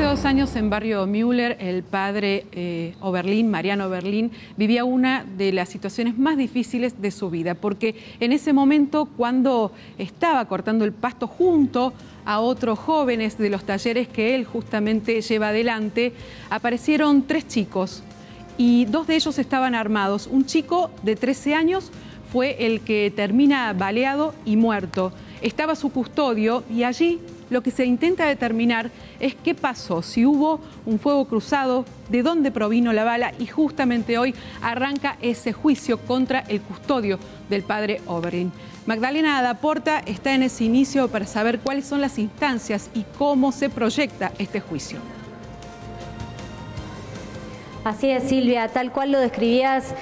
Hace 2 años en Barrio Müller, el padre Oberlin, Mariano Oberlin, vivía una de las situaciones más difíciles de su vida, porque en ese momento, cuando estaba cortando el pasto junto a otros jóvenes de los talleres que él justamente lleva adelante, aparecieron 3 chicos y 2 de ellos estaban armados. Un chico de 13 años fue el que termina baleado y muerto. Estaba su custodio y allí lo que se intenta determinar es qué pasó, si hubo un fuego cruzado, de dónde provino la bala, y justamente hoy arranca ese juicio contra el custodio del padre Oberlin. Magdalena Adaporta está en ese inicio para saber cuáles son las instancias y cómo se proyecta este juicio. Así es, Silvia, tal cual lo describías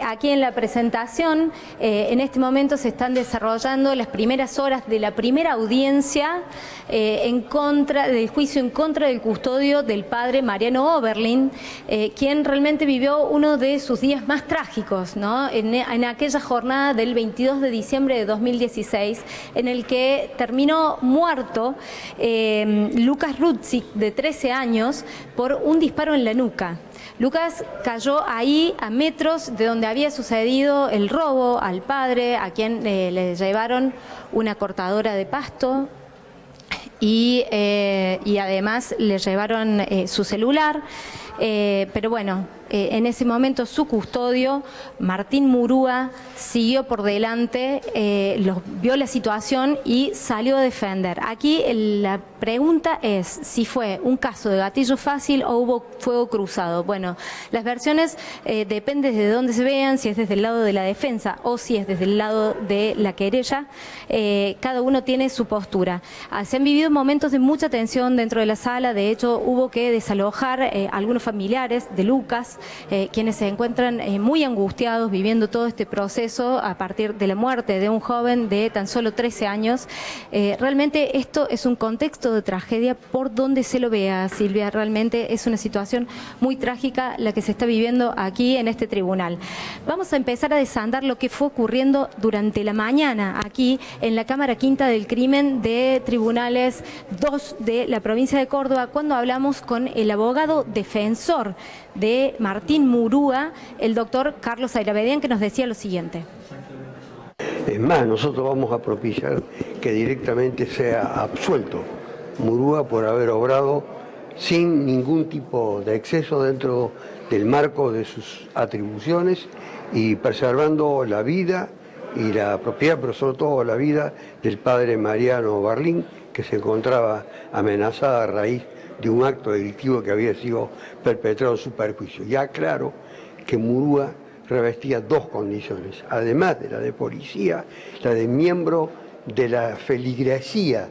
aquí en la presentación. En este momento se están desarrollando las primeras horas de la primera audiencia del juicio en contra del custodio del padre Mariano Oberlin, quien realmente vivió uno de sus días más trágicos, ¿no? En aquella jornada del 22 de diciembre de 2016, en el que terminó muerto Lucas Rutzik, de 13 años, por un disparo en la nuca. Lucas cayó ahí a metros de donde había sucedido el robo al padre, a quien le llevaron una cortadora de pasto y además le llevaron su celular. Pero bueno, en ese momento su custodio, Martín Murúa, siguió por delante, vio la situación y salió a defender. Aquí la pregunta es si fue un caso de gatillo fácil o hubo fuego cruzado. Bueno, las versiones dependen de dónde se vean, si es desde el lado de la defensa o si es desde el lado de la querella. Cada uno tiene su postura. Se han vivido momentos de mucha tensión dentro de la sala. De hecho, hubo que desalojar algunos familiares de Lucas, quienes se encuentran muy angustiados viviendo todo este proceso a partir de la muerte de un joven de tan solo 13 años. Realmente esto es un contexto de tragedia por donde se lo vea, Silvia. Realmente es una situación muy trágica la que se está viviendo aquí en este tribunal. Vamos a empezar a desandar lo que fue ocurriendo durante la mañana aquí en la Cámara Quinta del Crimen de Tribunales 2 de la provincia de Córdoba, cuando hablamos con el abogado defensor de Martín Murúa, el doctor Carlos Ayravedian, que nos decía lo siguiente. Es más, nosotros vamos a propiciar que directamente sea absuelto Murúa por haber obrado sin ningún tipo de exceso dentro del marco de sus atribuciones y preservando la vida y la propiedad, pero sobre todo la vida del padre Mariano Oberlin, que se encontraba amenazada a raíz de un acto delictivo que había sido perpetrado en su perjuicio. Ya claro que Murúa revestía 2 condiciones, además de la de policía, la de miembro de la feligresía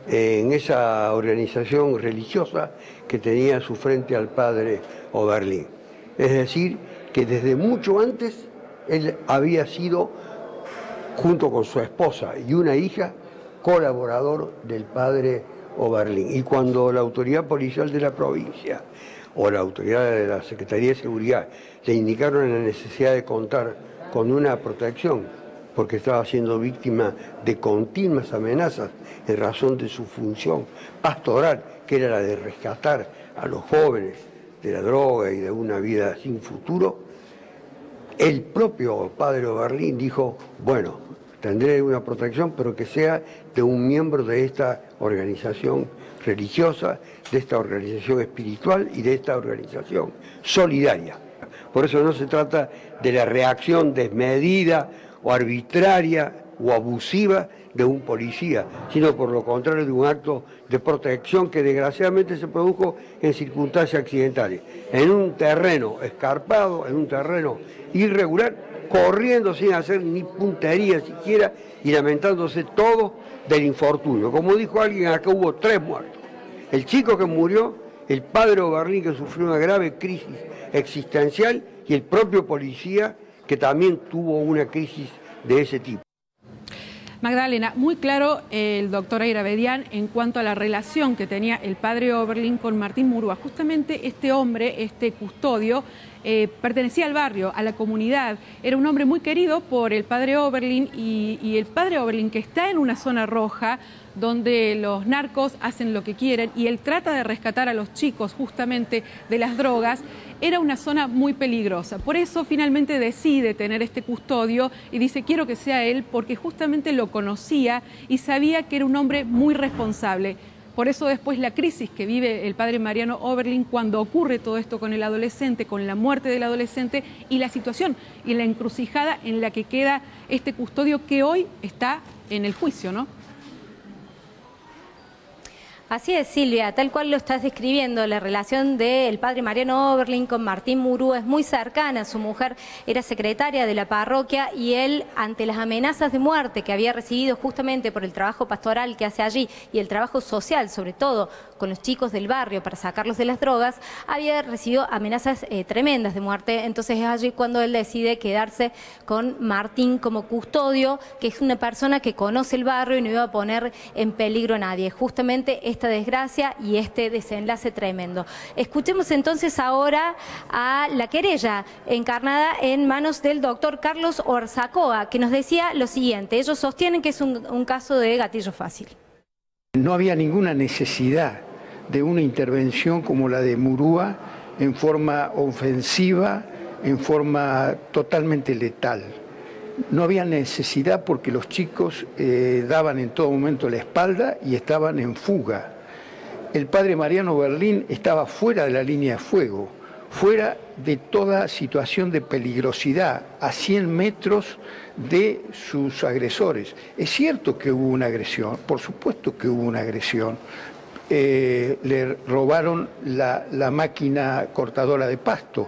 en esa organización religiosa que tenía a su frente al padre Oberlin. Es decir, que desde mucho antes él había sido, junto con su esposa y una hija, colaborador del padre Oberlin. Y cuando la autoridad policial de la provincia o la autoridad de la Secretaría de Seguridad le indicaron la necesidad de contar con una protección porque estaba siendo víctima de continuas amenazas en razón de su función pastoral, que era la de rescatar a los jóvenes de la droga y de una vida sin futuro, el propio padre Oberlin dijo, bueno, tendré una protección, pero que sea de un miembro de esta organización religiosa, de esta organización espiritual y de esta organización solidaria. Por eso no se trata de la reacción desmedida o arbitraria o abusiva de un policía, sino por lo contrario de un acto de protección que desgraciadamente se produjo en circunstancias accidentales, en un terreno escarpado, en un terreno irregular, corriendo sin hacer ni puntería siquiera y lamentándose todo del infortunio. Como dijo alguien, acá hubo 3 muertos. El chico que murió, el padre Oberlin, que sufrió una grave crisis existencial, y el propio policía que también tuvo una crisis de ese tipo. Magdalena, muy claro el doctor Ayravedian en cuanto a la relación que tenía el padre Oberlin con Martín Murúa. Justamente este hombre, este custodio, pertenecía al barrio, a la comunidad. Era un hombre muy querido por el padre Oberlin y el padre Oberlin, que está en una zona roja, donde los narcos hacen lo que quieren y él trata de rescatar a los chicos justamente de las drogas, era una zona muy peligrosa. Por eso finalmente decide tener este custodio y dice quiero que sea él porque justamente lo conocía y sabía que era un hombre muy responsable. Por eso después la crisis que vive el padre Mariano Oberlin cuando ocurre todo esto con el adolescente, con la muerte del adolescente y la situación y la encrucijada en la que queda este custodio que hoy está en el juicio, ¿no? Así es, Silvia, tal cual lo estás describiendo, la relación del padre Mariano Oberlin con Martín Murúa es muy cercana. Su mujer era secretaria de la parroquia y él, ante las amenazas de muerte que había recibido justamente por el trabajo pastoral que hace allí y el trabajo social, sobre todo con los chicos del barrio para sacarlos de las drogas, había recibido amenazas tremendas de muerte. Entonces es allí cuando él decide quedarse con Martín como custodio, que es una persona que conoce el barrio y no iba a poner en peligro a nadie. Justamente esta desgracia y este desenlace tremendo. Escuchemos entonces ahora a la querella encarnada en manos del doctor Carlos Orzacoa, que nos decía lo siguiente: ellos sostienen que es un caso de gatillo fácil. No había ninguna necesidad de una intervención como la de Murúa en forma ofensiva, en forma totalmente letal. No había necesidad porque los chicos daban en todo momento la espalda y estaban en fuga. El padre Mariano Oberlin estaba fuera de la línea de fuego, fuera de toda situación de peligrosidad, a 100 metros de sus agresores. Es cierto que hubo una agresión, por supuesto que hubo una agresión. Le robaron la máquina cortadora de pasto,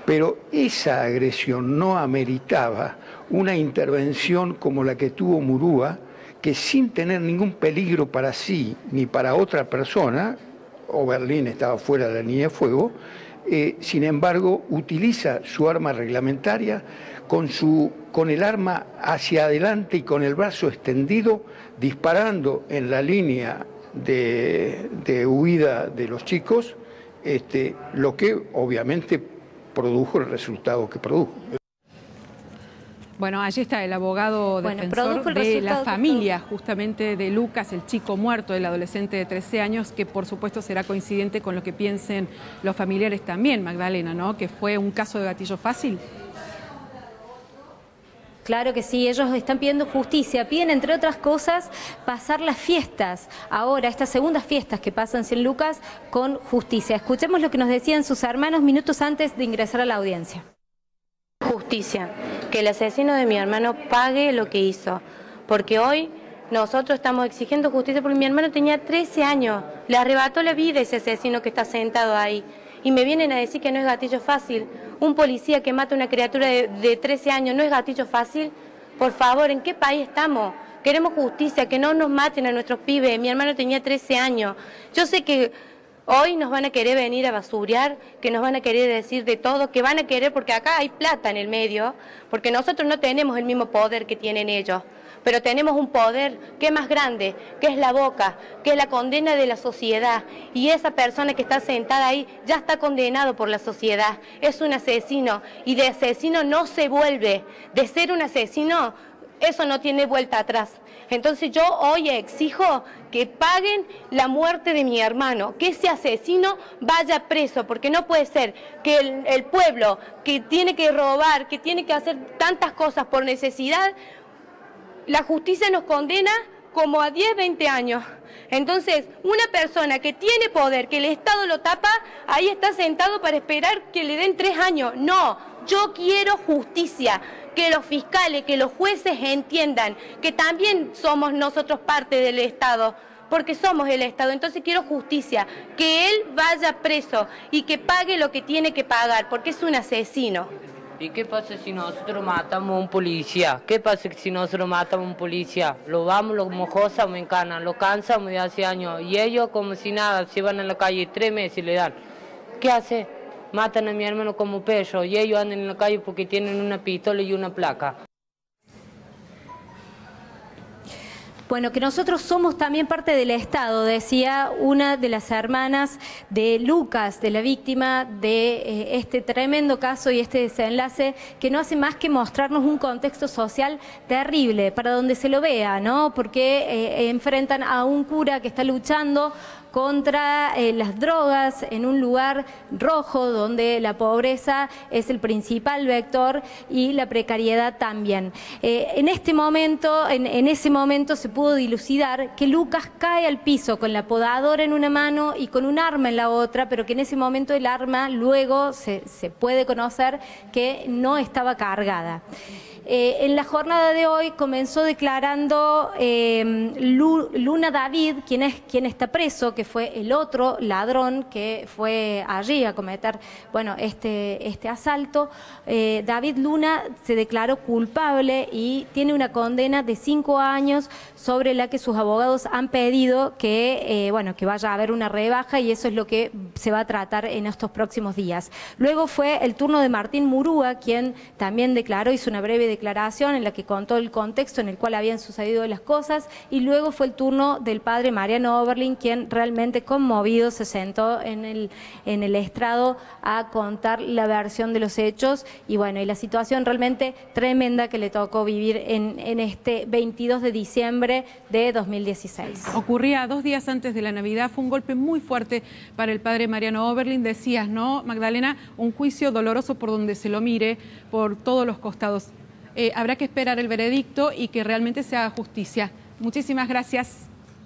pero esa agresión no ameritaba una intervención como la que tuvo Murúa, que sin tener ningún peligro para sí ni para otra persona, Oberlin estaba fuera de la línea de fuego, sin embargo utiliza su arma reglamentaria con el arma hacia adelante y con el brazo extendido, disparando en la línea de huida de los chicos, lo que obviamente produjo el resultado que produjo. Bueno, allí está el abogado defensor de la familia justamente de Lucas, el chico muerto, el adolescente de 13 años, que por supuesto será coincidente con lo que piensen los familiares también, Magdalena, ¿no? Que fue un caso de gatillo fácil. Claro que sí, ellos están pidiendo justicia, piden entre otras cosas pasar las fiestas, ahora estas segundas fiestas que pasan en San Lucas con justicia. Escuchemos lo que nos decían sus hermanos minutos antes de ingresar a la audiencia. Justicia, que el asesino de mi hermano pague lo que hizo, porque hoy nosotros estamos exigiendo justicia porque mi hermano tenía 13 años, le arrebató la vida ese asesino que está sentado ahí. Y me vienen a decir que no es gatillo fácil. Un policía que mata a una criatura de 13 años, ¿no es gatillo fácil? Por favor, ¿en qué país estamos? Queremos justicia, que no nos maten a nuestros pibes. Mi hermano tenía 13 años. Yo sé que hoy nos van a querer venir a basurear, que nos van a querer decir de todo, que van a querer, porque acá hay plata en el medio, porque nosotros no tenemos el mismo poder que tienen ellos. Pero tenemos un poder que es más grande, que es la boca, que es la condena de la sociedad. Y esa persona que está sentada ahí ya está condenado por la sociedad. Es un asesino y de asesino no se vuelve. De ser un asesino, eso no tiene vuelta atrás. Entonces yo hoy exijo que paguen la muerte de mi hermano, que ese asesino vaya preso, porque no puede ser que el pueblo que tiene que robar, que tiene que hacer tantas cosas por necesidad, la justicia nos condena como a 10, 20 años. Entonces, una persona que tiene poder, que el Estado lo tapa, ahí está sentado para esperar que le den 3 años. No, yo quiero justicia, que los fiscales, que los jueces entiendan que también somos nosotros parte del Estado, porque somos el Estado. Entonces quiero justicia, que él vaya preso y que pague lo que tiene que pagar, porque es un asesino. ¿Y qué pasa si nosotros matamos a un policía? ¿Qué pasa si nosotros matamos a un policía? Lo vamos, lo mojosamos en cana, lo cansamos de hace años. Y ellos como si nada, se van a la calle 3 meses y le dan. ¿Qué hace? Matan a mi hermano como perro y ellos andan en la calle porque tienen una pistola y una placa. Bueno, que nosotros somos también parte del Estado, decía una de las hermanas de Lucas, de la víctima de este tremendo caso y este desenlace, que no hace más que mostrarnos un contexto social terrible, para donde se lo vea, ¿no? Porque enfrentan a un cura que está luchando contra las drogas en un lugar rojo donde la pobreza es el principal vector y la precariedad también. En ese momento se pudo dilucidar que Lucas cae al piso con la podadora en una mano y con un arma en la otra, pero que en ese momento el arma luego se puede conocer que no estaba cargada. En la jornada de hoy comenzó declarando Luna David, quien está preso, que fue el otro ladrón que fue allí a cometer este asalto. David Luna se declaró culpable y tiene una condena de 5 años sobre la que sus abogados han pedido que vaya a haber una rebaja, y eso es lo que se va a tratar en estos próximos días. Luego fue el turno de Martín Murúa, quien también declaró, hizo una breve declaración en la que contó el contexto en el cual habían sucedido las cosas, y luego fue el turno del padre Mariano Oberlin, quien realmente conmovido se sentó en el estrado a contar la versión de los hechos y la situación realmente tremenda que le tocó vivir en este 22 de diciembre de 2016. Ocurría 2 días antes de la Navidad, fue un golpe muy fuerte para el padre Mariano Oberlin. Decías, ¿no, Magdalena? Un juicio doloroso por donde se lo mire, por todos los costados. Habrá que esperar el veredicto y que realmente se haga justicia. Muchísimas gracias.